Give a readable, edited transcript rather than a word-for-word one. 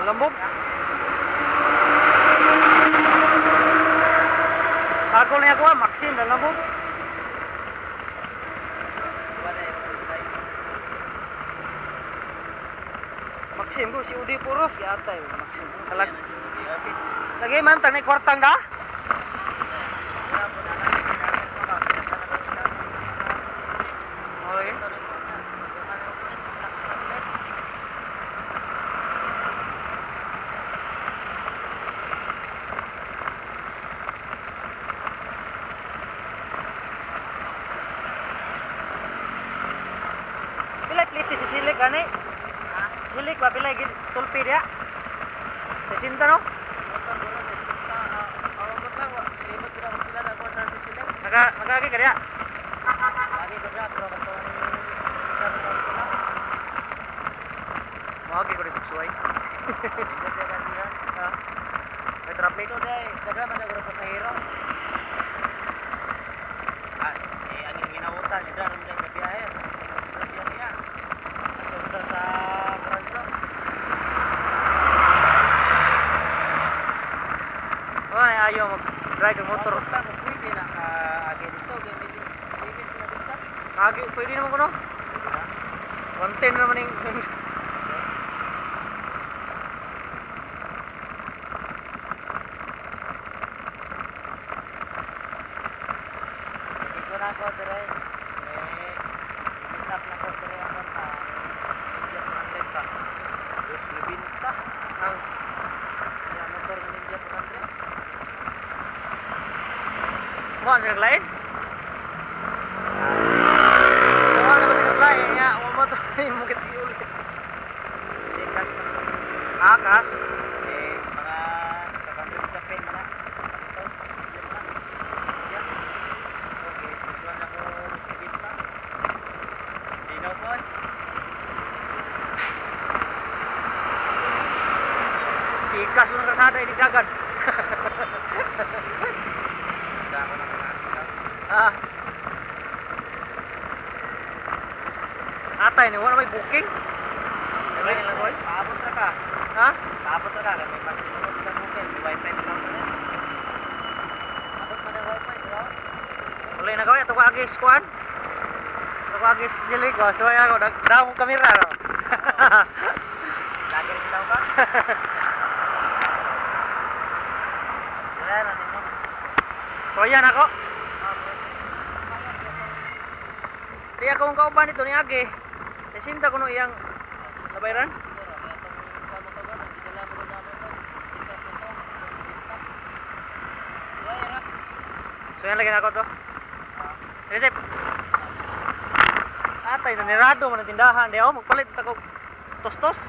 Malambog. Sagol niya ko Maxim malambog. Maxim ko si Udi Puros yata yun Maxim. Lagi man tang kwartang ka? Okay. Pilih kliti si silik gani? Silik ba pilih gin tulpi dia? Sesinta no? Nagagi ka dia? Mawagi ko rin buksuay. May traffic? Daga man nagro pa sa hero. Ang ginautan ida ron dyan sa biyahe. Siya. Sa Branso. Oh, ayaw mag-drive ng motor. Pwede na agi dito, limit na dito. Agi, pwede naman ko no? 110 naman yung... Ito na ko dire. Meet up na ko dire ako na Ninja 100 pa. Dos libinta. Ang... Yan motor ng Ninja 100. Mukhang siya naglain? Mukhang naman siya naglain nga. Umot yung mungkit ulit. Dekas Akas? mga kakandun sa pen na. Ito. Yan. Okay, gusto na ko libinta. Sino po? Ikas yung kasada, hindi kagad. Ako na mga Ah. Atay ni wala may booking. Diba yung lagoy? Paabot na ka. Ha? Paabot na ka. May pasinunod sa Google. May wifi na lang na. Abot mo na wifi, diba? Wala na gawin ato ko agis kuan. Ato ko agis jeli ko. So ay ako daw mo kamera no. Lagi rin daw ka? Wala na nimo. So yan ako. Di ako mong kauban ito ni Age. Nasinta ko no iyang nabayran. So yan lagi na ako to. Recep. Atay na nirado man ang tindahan. Di ako magpalit ako tostos.